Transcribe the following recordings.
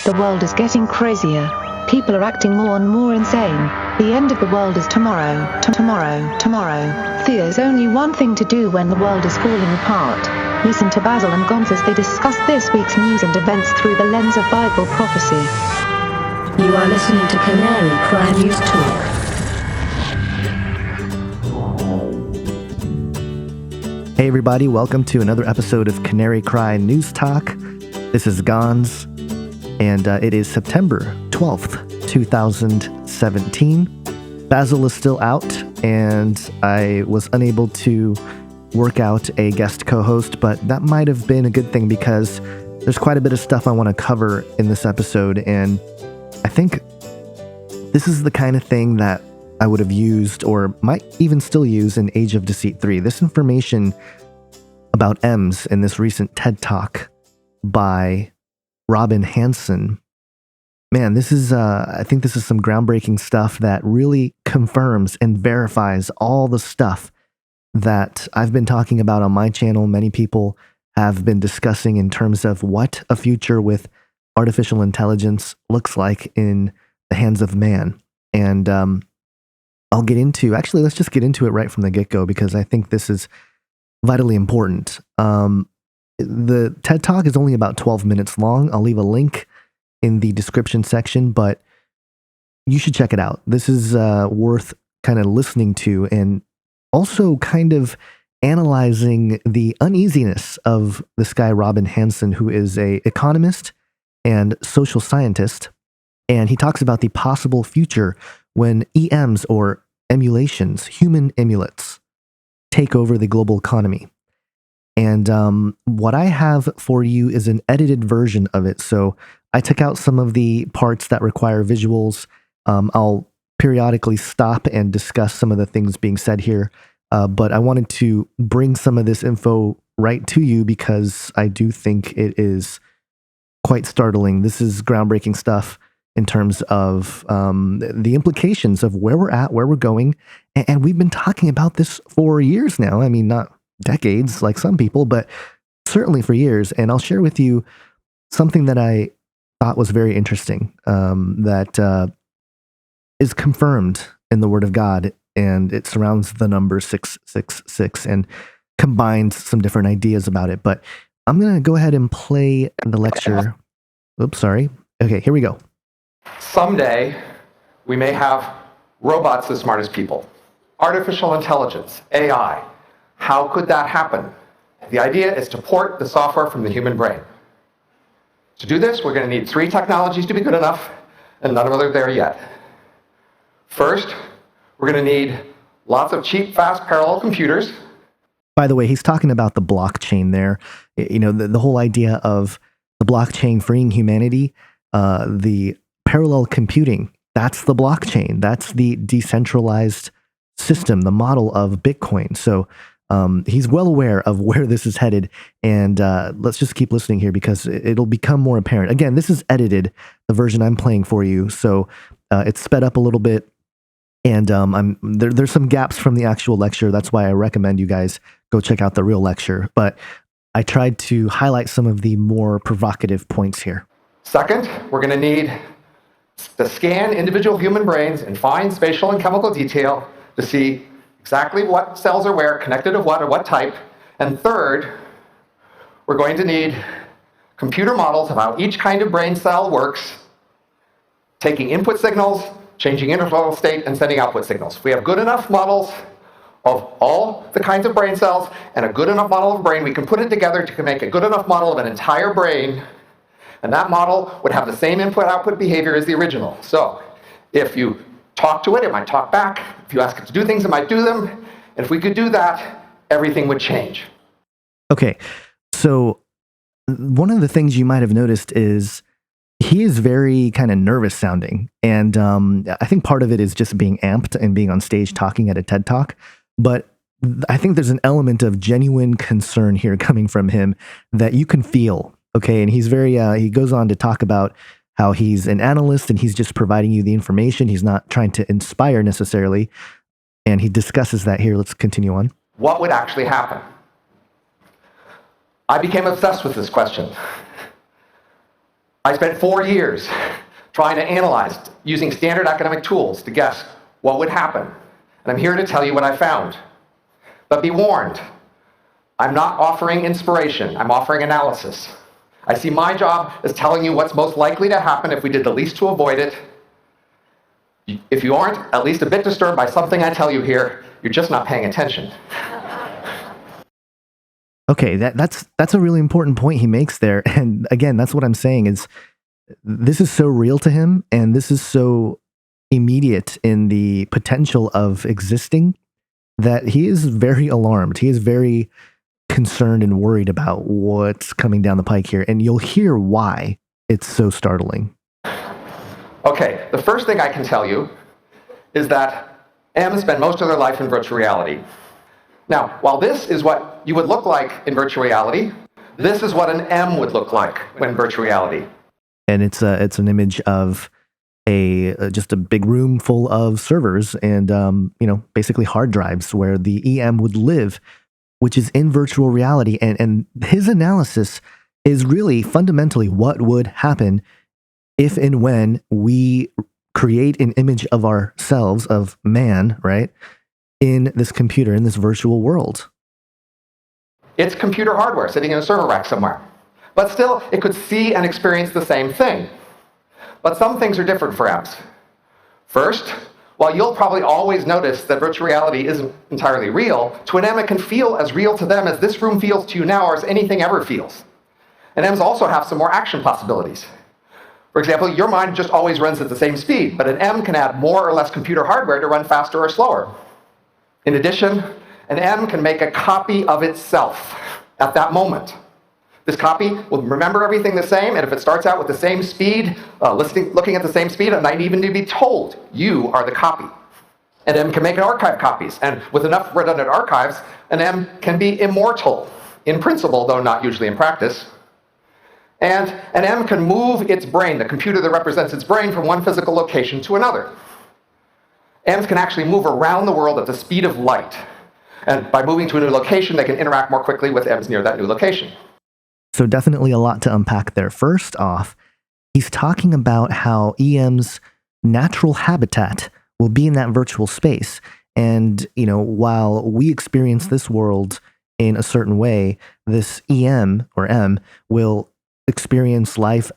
The world is getting crazier. People are acting more and more insane. The end of the world is tomorrow. Tomorrow. There's only one thing to do when the world is falling apart. Listen to Basil and Gonz as they discuss this week's news and events through the lens of Bible prophecy. You are listening to Canary Cry News Talk. Hey everybody, welcome to another episode of Canary Cry News Talk. This is Gonz, and it is September 12th, 2017. Basil is still out, and I was unable to work out a guest co-host, but that might have been a good thing because there's quite a bit of stuff I want to cover in this episode, and I think this is the kind of thing that I would have used or might even still use in Age of Deceit 3. This information about Ems in this recent TED Talk by Robin Hanson. Man, this is, I think this is some groundbreaking stuff that really confirms and verifies all the stuff that I've been talking about on my channel. Many people have been discussing in terms of what a future with artificial intelligence looks like in the hands of man. And I'll get into, actually, let's just get into it right from the get-go because I think this is vitally important. The TED Talk is only about 12 minutes long. I'll leave a link in the description section, but you should check it out. This is worth kind of listening to and also kind of analyzing the uneasiness of this guy, Robin Hanson, who is an economist and social scientist. And he talks about the possible future when EMs, or emulations, human emulates, take over the global economy. And what I have for you is an edited version of it. So I took out some of the parts that require visuals. I'll periodically stop and discuss some of the things being said here. But I wanted to bring some of this info right to you because I do think it is quite startling. This is groundbreaking stuff in terms of the implications of where we're at, where we're going. And we've been talking about this for years now. I mean, not decades like some people, but certainly for years. And I'll share with you something that I thought was very interesting that is confirmed in the Word of God. And it surrounds the number 666 and combines some different ideas about it. But I'm going to go ahead and play the lecture. Oops, sorry. Okay, here we go. Someday, we may have robots as smart as people. Artificial intelligence, AI. How could that happen? The idea is to port the software from the human brain. To do this, we're going to need 3 technologies to be good enough, and none of them are there yet. First, we're going to need lots of cheap, fast, parallel computers. By the way, he's talking about the blockchain there. You know, the whole idea of the blockchain freeing humanity, the parallel computing, that's the blockchain. That's the decentralized system, the model of Bitcoin. So he's well aware of where this is headed. And let's just keep listening here because it'll become more apparent. Again, this is edited, the version I'm playing for you. So it's sped up a little bit. And there's some gaps from the actual lecture. That's why I recommend you guys go check out the real lecture. But I tried to highlight some of the more provocative points here. Second, we're going to need to scan individual human brains in fine spatial and chemical detail to see exactly what cells are where, connected to what, or what type. And third, we're going to need computer models of how each kind of brain cell works, taking input signals, changing interval state, and sending output signals. If we have good enough models of all the kinds of brain cells and a good enough model of brain, we can put it together to make a good enough model of an entire brain, and that model would have the same input-output behavior as the original. So if you talk to it, it might talk back. If you ask it to do things, it might do them. And if we could do that, everything would change. Okay, so one of the things you might have noticed is he is very kind of nervous sounding. And I think part of it is just being amped and being on stage talking at a TED Talk. But I think there's an element of genuine concern here coming from him that you can feel. Okay, and he's very, he goes on to talk about how he's an analyst and he's just providing you the information. He's not trying to inspire necessarily. And he discusses that here. Let's continue on. What would actually happen? I became obsessed with this question. I spent 4 years trying to analyze, using standard academic tools to guess what would happen. And I'm here to tell you what I found. But be warned, I'm not offering inspiration, I'm offering analysis. I see my job as telling you what's most likely to happen if we did the least to avoid it. If you aren't at least a bit disturbed by something I tell you here, you're just not paying attention. Okay, that's a really important point he makes there. And again, that's what I'm saying is this is so real to him, and this is so immediate in the potential of existing that he is very alarmed. He is very concerned and worried about what's coming down the pike here. And you'll hear why it's so startling. Okay, the first thing I can tell you is that Ems spend most of their life in virtual reality. Now, while this is what you would look like in virtual reality, this is what an M would look like when virtual reality. And it's an image of just a big room full of servers and basically hard drives where the EM would live, which is in virtual reality. And his analysis is really fundamentally what would happen if and when we create an image of ourselves, of man, right, in this computer, in this virtual world. It's computer hardware sitting in a server rack somewhere. But still, it could see and experience the same thing. But some things are different for Ems. First, while you'll probably always notice that virtual reality isn't entirely real, to an Em it can feel as real to them as this room feels to you now or as anything ever feels. And Ems also have some more action possibilities. For example, your mind just always runs at the same speed, but an Em can add more or less computer hardware to run faster or slower. In addition, an Em can make a copy of itself at that moment. This copy will remember everything the same, and if it starts out with the same speed, looking at the same speed, it might even be told, you are the copy. An Em can make archive copies, and with enough redundant archives, an Em can be immortal, in principle, though not usually in practice. And an Em can move its brain, the computer that represents its brain, from one physical location to another. Ems can actually move around the world at the speed of light. And by moving to a new location, they can interact more quickly with Ems near that new location. So definitely a lot to unpack there. First off, he's talking about how EM's natural habitat will be in that virtual space. And, while we experience this world in a certain way, this EM or M will experience life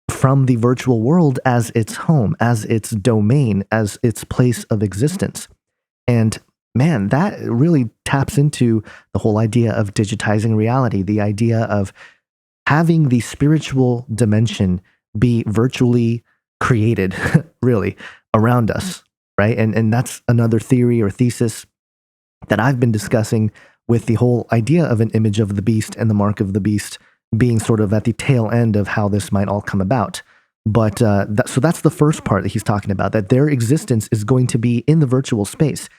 from the virtual world as its home, as its domain, as its place of existence. And man, that really taps into the whole idea of digitizing reality, the idea of having the spiritual dimension be virtually created, really, around us, right? And that's another theory or thesis that I've been discussing with the whole idea of an image of the beast and the mark of the beast being sort of at the tail end of how this might all come about. But so that's the first part that he's talking about, that their existence is going to be in the virtual space.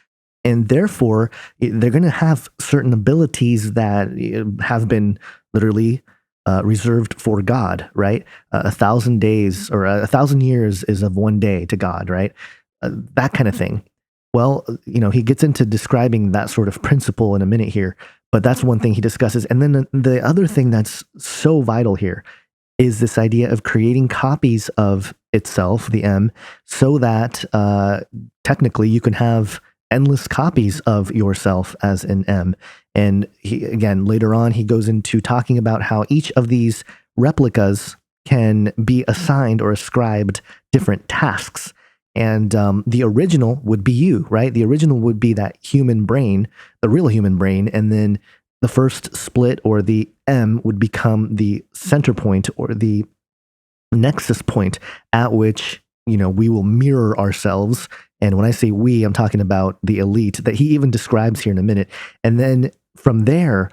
And therefore, they're going to have certain abilities that have been literally reserved for God, right? 1,000 days or 1,000 years is of one day to God, right? That kind of thing. Well, he gets into describing that sort of principle in a minute here, but that's one thing he discusses. And then the other thing that's so vital here is this idea of creating copies of itself, the M, so that technically you can have endless copies of yourself as an M. And later on, he goes into talking about how each of these replicas can be assigned or ascribed different tasks. And the original would be you, right? The original would be that human brain, the real human brain. And then the first split or the M would become the center point or the nexus point at which, we will mirror ourselves. And when I say we, I'm talking about the elite that he even describes here in a minute. And then from there,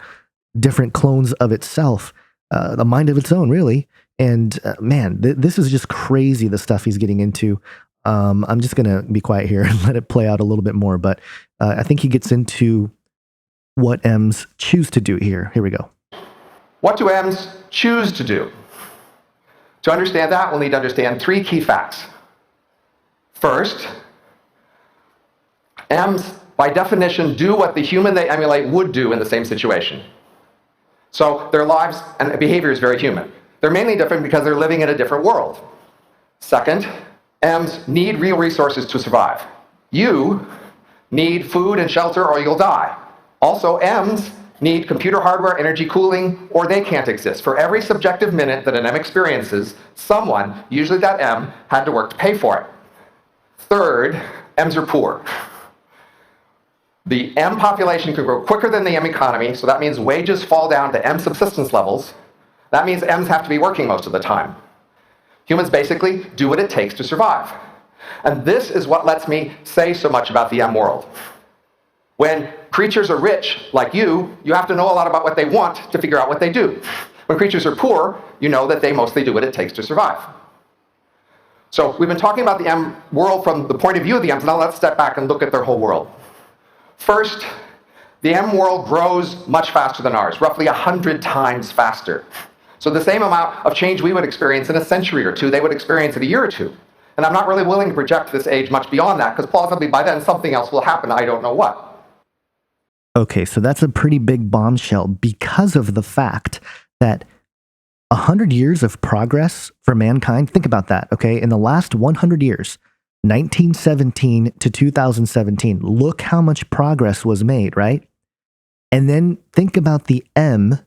different clones of itself, a mind of its own, really. And man, this is just crazy, the stuff he's getting into. I'm just going to be quiet here and let it play out a little bit more. But I think he gets into what Ems choose to do here. Here we go. What do Ems choose to do? To understand that, we'll need to understand 3 key facts. First, Ems, by definition, do what the human they emulate would do in the same situation. So their lives and behavior is very human. They're mainly different because they're living in a different world. Second, Ems need real resources to survive. You need food and shelter or you'll die. Also, Ems need computer hardware, energy, cooling, or they can't exist. For every subjective minute that an Em experiences, someone, usually that Em, had to work to pay for it. Third, Ems are poor. The Em population can grow quicker than the Em economy, so that means wages fall down to Em subsistence levels. That means Ems have to be working most of the time. Humans basically do what it takes to survive. And this is what lets me say so much about the Em world. When creatures are rich, like you have to know a lot about what they want to figure out what they do. When creatures are poor, you know that they mostly do what it takes to survive. So we've been talking about the Em world from the point of view of the Ems. Now let's step back and look at their whole world. First, the Em world grows much faster than ours, roughly 100 times faster. So the same amount of change we would experience in a century or two, they would experience in a year or two. And I'm not really willing to project this age much beyond that, because plausibly by then something else will happen, I don't know what. Okay, so that's a pretty big bombshell because of the fact that 100 years of progress for mankind, think about that, okay? In the last 100 years, 1917 to 2017, look how much progress was made, right? And then think about the Em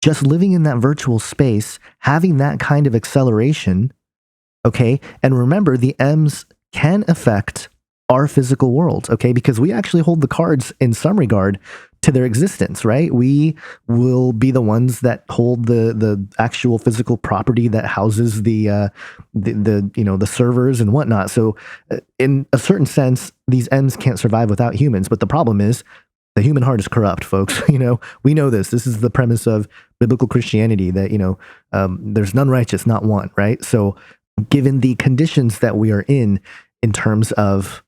just living in that virtual space, having that kind of acceleration, okay? And remember, the Ems can affect our physical world, okay? Because we actually hold the cards in some regard to their existence, right? We will be the ones that hold the actual physical property that houses the servers and whatnot. So in a certain sense, these Ems can't survive without humans. But the problem is the human heart is corrupt, folks. We know this. This is the premise of biblical Christianity that, there's none righteous, not one, right? So given the conditions that we are in terms of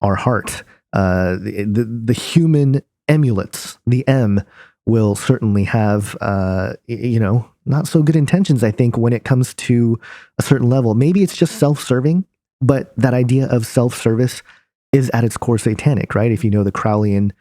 our heart, the human emulates, the Em, will certainly have, not so good intentions, I think, when it comes to a certain level. Maybe it's just self-serving, but that idea of self-service is at its core satanic, right? If you know the Crowleyan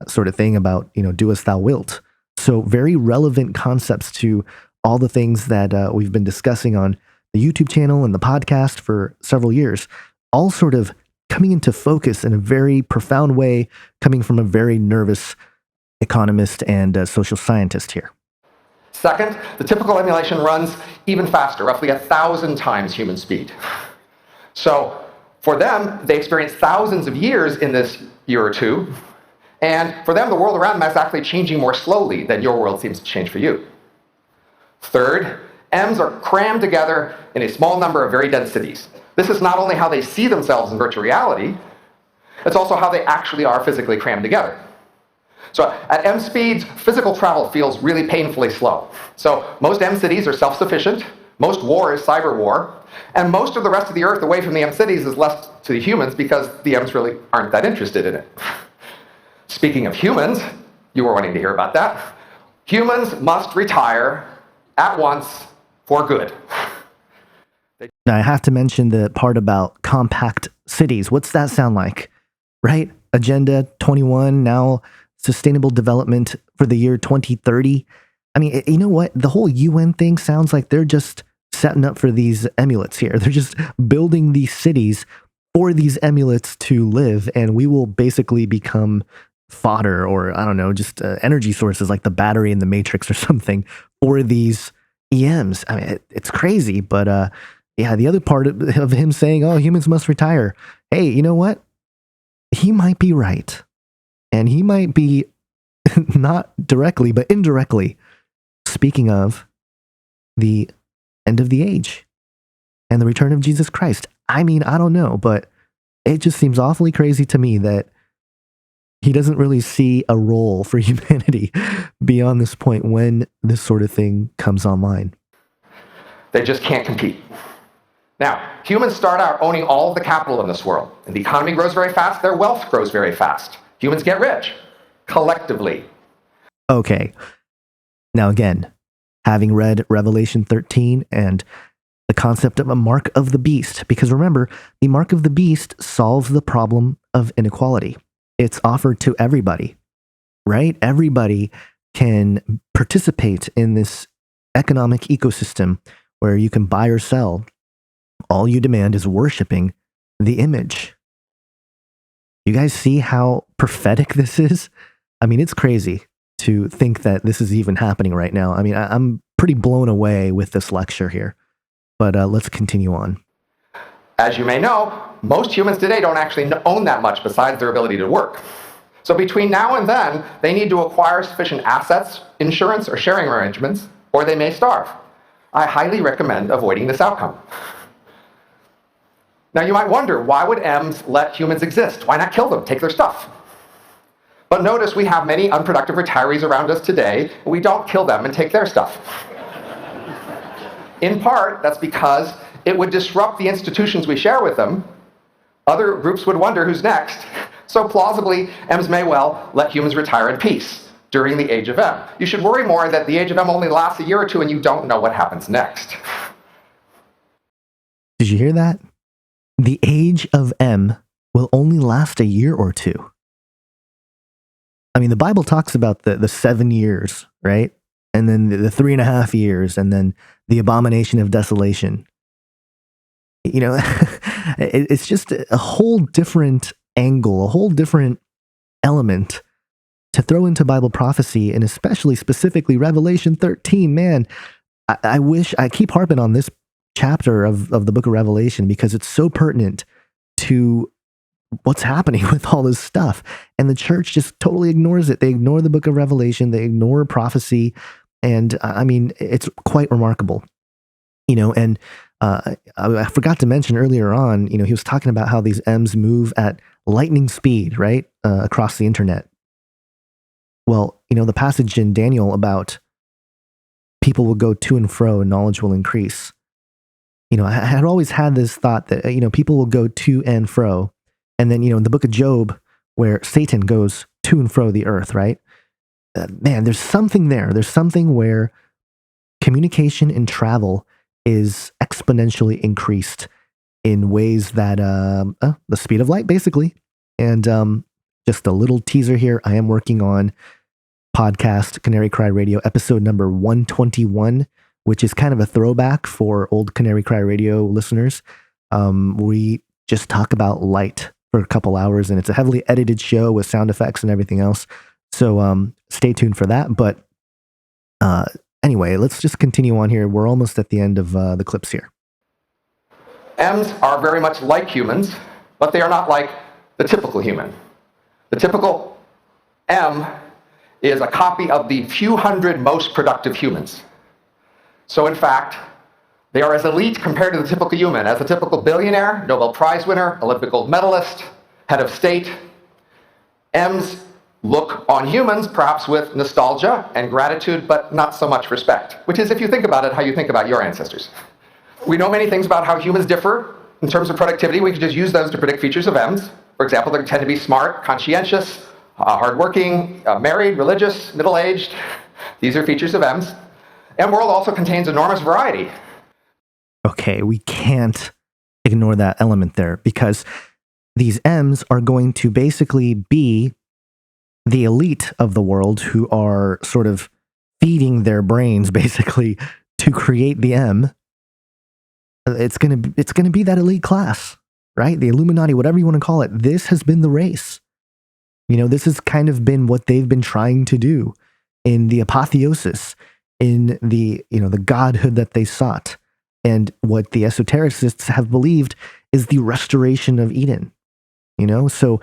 sort of thing about, do as thou wilt. So very relevant concepts to all the things that we've been discussing on the YouTube channel and the podcast for several years, all sort of coming into focus in a very profound way, coming from a very nervous economist and social scientist here. Second, the typical emulation runs even faster, roughly 1,000 times human speed. So for them, they experience thousands of years in this year or two, and for them, the world around them is actually changing more slowly than your world seems to change for you. Third, Ems are crammed together in a small number of very dense cities. This is not only how they see themselves in virtual reality, it's also how they actually are physically crammed together. So at Em speeds, physical travel feels really painfully slow. So most Em cities are self-sufficient, most war is cyber war, and most of the rest of the Earth away from the Em cities is left to the humans because the Ems really aren't that interested in it. Speaking of humans, you were wanting to hear about that. Humans must retire at once for good. Now, I have to mention the part about compact cities. What's that sound like, right? Agenda 21, now sustainable development for the year 2030. I mean, you know what? The whole UN thing sounds like they're just setting up for these emulates here. They're just building these cities for these emulates to live, and we will basically become fodder or, I don't know, just energy sources like the battery in the Matrix or something for these EMs. I mean, it's crazy, but yeah, the other part of him saying, oh, humans must retire. Hey, you know what? He might be right. And he might be not directly, but indirectly speaking of the end of the age and the return of Jesus Christ. I mean, I don't know, but it just seems awfully crazy to me that he doesn't really see a role for humanity beyond this point when this sort of thing comes online. They just can't compete. Now, humans start out owning all of the capital in this world, and the economy grows very fast, their wealth grows very fast. Humans get rich, collectively. Okay. Now again, having read Revelation 13 and the concept of a mark of the beast, because remember, the mark of the beast solves the problem of inequality. It's offered to everybody, right? Everybody can participate in this economic ecosystem where you can buy or sell. All you demand is worshiping the image. You guys see how prophetic this is? I mean, it's crazy to think that this is even happening right now. I mean, I'm pretty blown away with this lecture here, but let's continue on. As you may know, most humans today don't actually own that much besides their ability to work. So between now and then, they need to acquire sufficient assets, insurance, or sharing arrangements, or they may starve. I highly recommend avoiding this outcome. Now you might wonder, why would Ems let humans exist? Why not kill them, take their stuff? But notice we have many unproductive retirees around us today, and we don't kill them and take their stuff. In part, that's because it would disrupt the institutions we share with them. Other groups would wonder who's next. So plausibly, Ems may well let humans retire in peace during the age of Em. You should worry more that the age of Em only lasts a year or two and you don't know what happens next. Did you hear that? The age of Em will only last a year or two. I mean, the Bible talks about the 7 years, right? And then the 3.5 years, and then the abomination of desolation. You know, it's just a whole different angle, a whole different element to throw into Bible prophecy, and especially specifically Revelation 13. Man, I wish, I keep harping on this chapter of the book of Revelation because it's so pertinent to what's happening with all this stuff. And the church just totally ignores it. They ignore the book of Revelation. They ignore prophecy. And I mean, it's quite remarkable, you know, and I forgot to mention earlier on, you know, he was talking about how these Ems move at lightning speed, right? Across the internet. Well, you know, the passage in Daniel about people will go to and fro and knowledge will increase. You know, I had always had this thought that, you know, people will go to and fro. And then, you know, in the book of Job, where Satan goes to and fro the earth, right? Man, there's something there. There's something where communication and travel is exponentially increased in ways that, the speed of light, basically. And just a little teaser here. I am working on podcast Canary Cry Radio episode number 121, which is kind of a throwback for old Canary Cry Radio listeners. We just talk about light for a couple hours, and it's a heavily edited show with sound effects and everything else. So stay tuned for that. But anyway, let's just continue on here. We're almost at the end of the clips here. Ems are very much like humans, but they are not like the typical human. The typical Em is a copy of the few hundred most productive humans. So in fact, they are as elite compared to the typical human as a typical billionaire, Nobel Prize winner, Olympic gold medalist, head of state. Ems look on humans perhaps with nostalgia and gratitude, but not so much respect, which is, if you think about it, how you think about your ancestors. We know many things about how humans differ in terms of productivity. We can just use those to predict features of Ems. For example, they tend to be smart, conscientious, hardworking, married, religious, middle-aged. These are features of Ems. And world also contains enormous variety. Okay, we can't ignore that element there because these Ems are going to basically be the elite of the world who are sort of feeding their brains basically to create the Em. It's gonna be that elite class, right? The Illuminati, whatever you want to call it. This has been the race. You know, this has kind of been what they've been trying to do in the apotheosis, in the, you know, the godhood that they sought, and what the esotericists have believed is the restoration of Eden. You know, so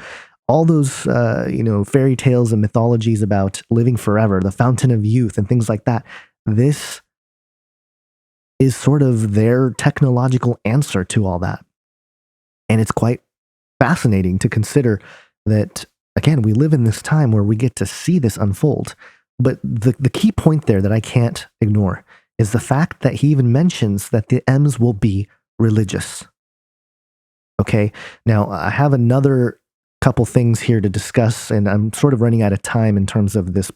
all those, you know, fairy tales and mythologies about living forever, the fountain of youth and things like that, this is sort of their technological answer to all that. And it's quite fascinating to consider that, again, we live in this time where we get to see this unfold. But the key point there that I can't ignore is the fact that he even mentions that the Ems will be religious. Okay, now I have another couple things here to discuss, and I'm sort of running out of time in terms of this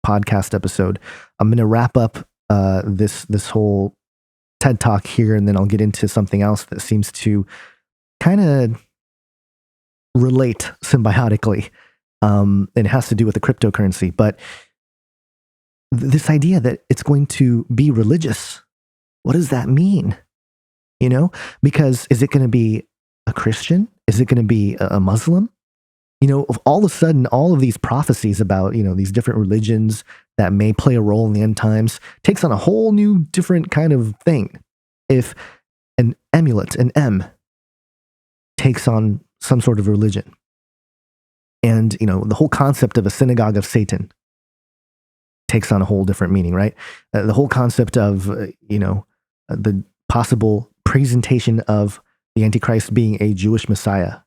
podcast episode. I'm going to wrap up this whole TED Talk here, and then I'll get into something else that seems to kind of relate symbiotically. It has to do with the cryptocurrency, but this idea that it's going to be religious. What does that mean? You know, because is it going to be a Christian? Is it going to be a Muslim? You know, all of a sudden, all of these prophecies about, you know, these different religions that may play a role in the end times takes on a whole new different kind of thing. If an emulet, an M, takes on some sort of religion. And, you know, the whole concept of a synagogue of Satan takes on a whole different meaning, right? The whole concept of, the possible presentation of the Antichrist being a Jewish Messiah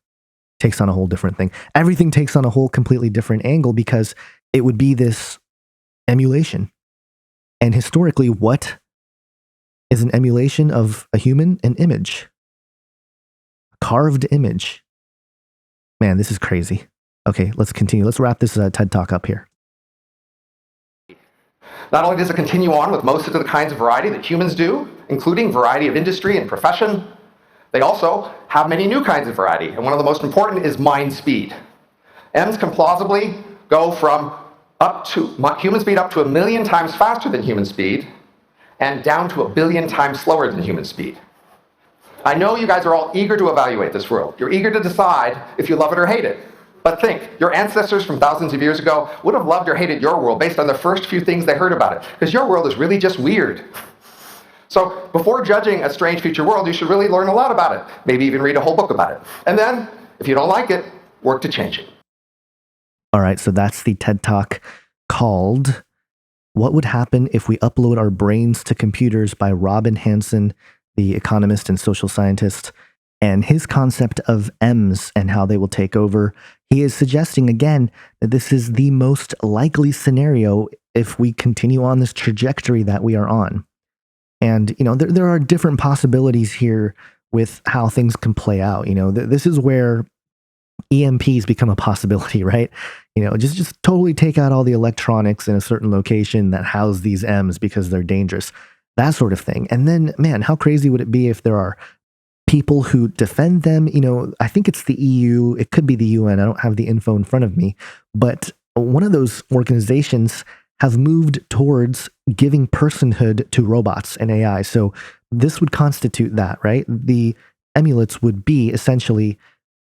takes on a whole different thing. Everything takes on a whole completely different angle because it would be this emulation. And historically, what is an emulation of a human? An image. A carved image. Man, this is crazy. Okay, let's continue. Let's wrap this TED Talk up here. Not only does it continue on with most of the kinds of variety that humans do, including variety of industry and profession, they also have many new kinds of variety, and one of the most important is mind speed. Ems can plausibly go from human speed up to 1 million times faster than human speed, and down to 1 billion times slower than human speed. I know you guys are all eager to evaluate this world. You're eager to decide if you love it or hate it. But think, your ancestors from thousands of years ago would have loved or hated your world based on the first few things they heard about it, because your world is really just weird. So before judging a strange future world, you should really learn a lot about it. Maybe even read a whole book about it. And then, if you don't like it, work to change it. All right, so that's the TED Talk called What Would Happen If We Upload Our Brains to Computers by Robin Hanson, the economist and social scientist, and his concept of Ems and how they will take over. He is suggesting, again, that this is the most likely scenario if we continue on this trajectory that we are on. And, you know, there are different possibilities here with how things can play out. You know, this is where EMPs become a possibility, right? You know, just totally take out all the electronics in a certain location that house these Ems because they're dangerous, that sort of thing. And then, man, how crazy would it be if there are people who defend them? You know, I think it's the EU, it could be the UN, I don't have the info in front of me, but one of those organizations have moved towards giving personhood to robots and AI. So this would constitute that, right? The emulates would be essentially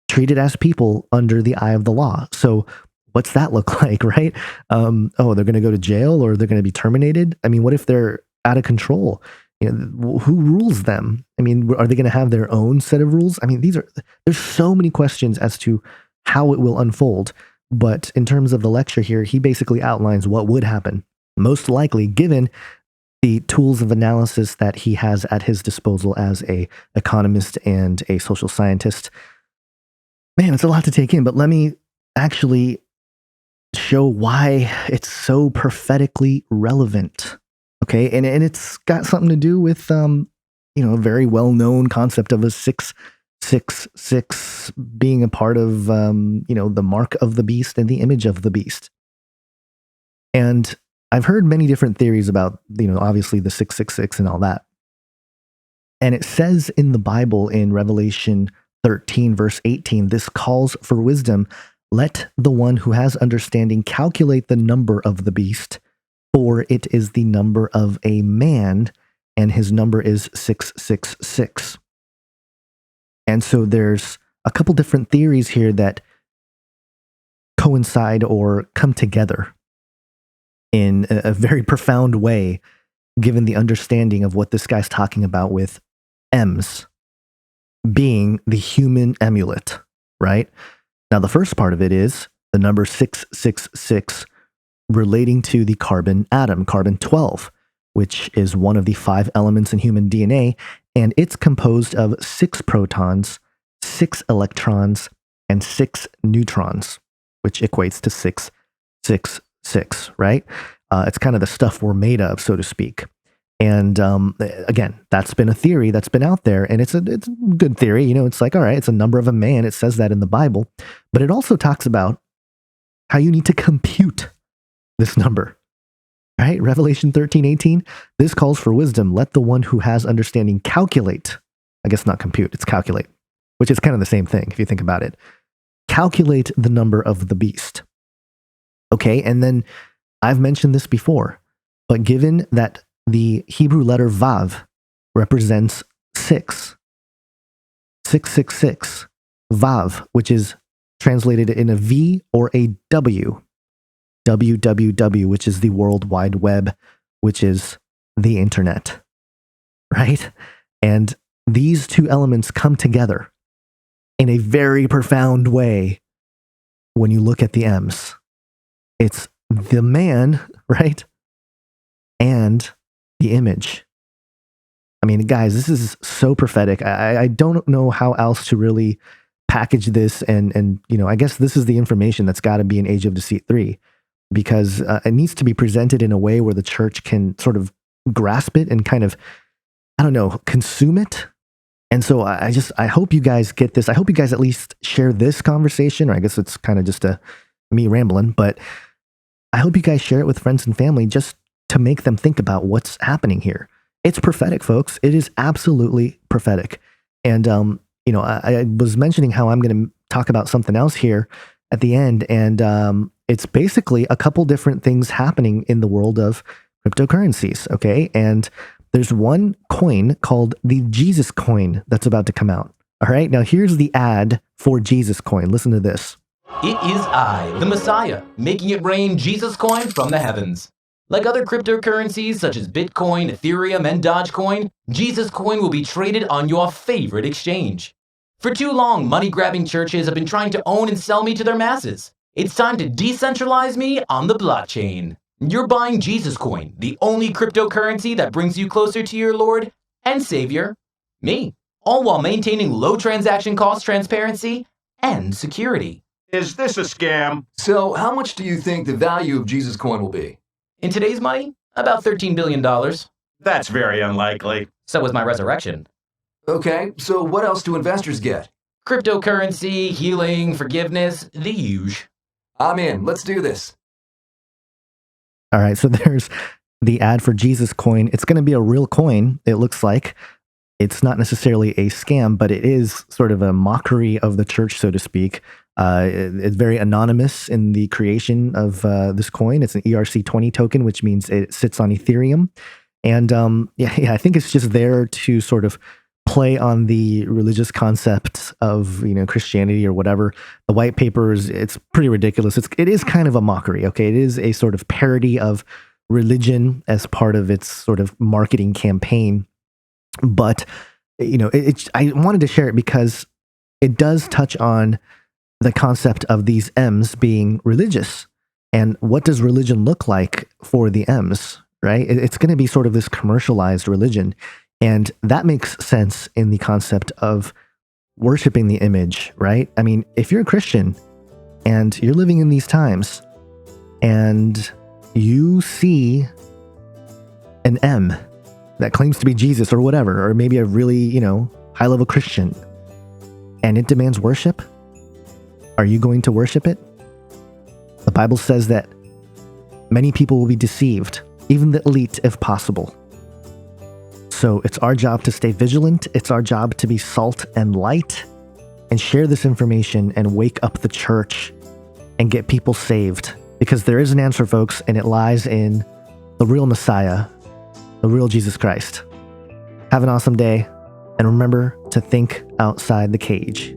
treated as people under the eye of the law. So what's that look like, right? They're going to go to jail or they're going to be terminated. I mean, what if they're out of control? You know, who rules them? I mean, are they going to have their own set of rules? I mean, there's so many questions as to how it will unfold. But in terms of the lecture here, he basically outlines what would happen, most likely, given the tools of analysis that he has at his disposal as an economist and a social scientist. Man, it's a lot to take in, but let me actually show why it's so prophetically relevant. Okay, and it's got something to do with, a very well-known concept of a 666 being a part of, the mark of the beast and the image of the beast. And I've heard many different theories about, obviously the 666 and all that. And it says in the Bible in Revelation 13, verse 18, this calls for wisdom. Let the one who has understanding calculate the number of the beast, for it is the number of a man, and his number is 666. And so there's a couple different theories here that coincide or come together in a very profound way, given the understanding of what this guy's talking about with Ems being the human emulet, right? Now, the first part of it is the number 666 relating to the carbon atom, carbon 12, which is one of the 5 elements in human DNA, and it's composed of 6 protons, 6 electrons, and 6 neutrons, which equates to 666, right? It's kind of the stuff we're made of, so to speak. And again, that's been a theory that's been out there, and it's a good theory. It's like, all right, it's a number of a man. It says that in the Bible, but it also talks about how you need to compute this number, right? Revelation 13:18, this calls for wisdom. Let the one who has understanding calculate. I guess not compute, it's calculate, which is kind of the same thing if you think about it. Calculate the number of the beast. Okay, and then I've mentioned this before. But given that the Hebrew letter Vav represents 666, Vav, which is translated in a V or a W, www, which is the World Wide Web, which is the internet, right? And these two elements come together in a very profound way when you look at the Ems. It's the man, right? And the image. I mean, guys, this is so prophetic. I don't know how else to really package this. And I guess this is the information that's got to be in Age of Deceit 3, because it needs to be presented in a way where the church can sort of grasp it and kind of, consume it. And so I hope you guys get this. I hope you guys at least share this conversation, or I guess it's kind of just me rambling, but I hope you guys share it with friends and family just to make them think about what's happening here. It's prophetic, folks. It is absolutely prophetic. And, I was mentioning how I'm going to talk about something else here at the end. And it's basically a couple different things happening in the world of cryptocurrencies. Okay. And there's one coin called the JesusCoin that's about to come out. All right. Now here's the ad for JesusCoin. Listen to this. It is I, the Messiah, making it rain JesusCoin from the heavens. Like other cryptocurrencies such as Bitcoin, Ethereum, and Dogecoin, JesusCoin will be traded on your favorite exchange. For too long, money-grabbing churches have been trying to own and sell me to their masses. It's time to decentralize me on the blockchain. You're buying JesusCoin, the only cryptocurrency that brings you closer to your Lord and Savior, me, all while maintaining low transaction cost transparency and security. Is this a scam? So how much do you think the value of JesusCoin will be? In today's money, about $13 billion. That's very unlikely. So was my resurrection. Okay, so what else do investors get? Cryptocurrency, healing, forgiveness, the huge. I'm in. Let's do this. All right, so there's the ad for JesusCoin. It's going to be a real coin, it looks like. It's not necessarily a scam, but it is sort of a mockery of the church, so to speak. It's very anonymous in the creation of this coin. It's an ERC20 token, which means it sits on Ethereum. And I think it's just there to sort of play on the religious concept of Christianity or whatever. The white papers, it's pretty ridiculous. It is kind of a mockery. Okay, it is a sort of parody of religion as part of its sort of marketing campaign. But I wanted to share it because it does touch on the concept of these Ems being religious. And what does religion look like for the Ems, right? It's going to be sort of this commercialized religion. And that makes sense in the concept of worshiping the image, right? I mean, if you're a Christian and you're living in these times and you see an M that claims to be Jesus or whatever, or maybe a really, high-level Christian, and it demands worship, are you going to worship it? The Bible says that many people will be deceived, even the elite if possible. So it's our job to stay vigilant. It's our job to be salt and light and share this information and wake up the church and get people saved. Because there is an answer, folks, and it lies in the real Messiah, the real Jesus Christ. Have an awesome day, and remember to think outside the cage.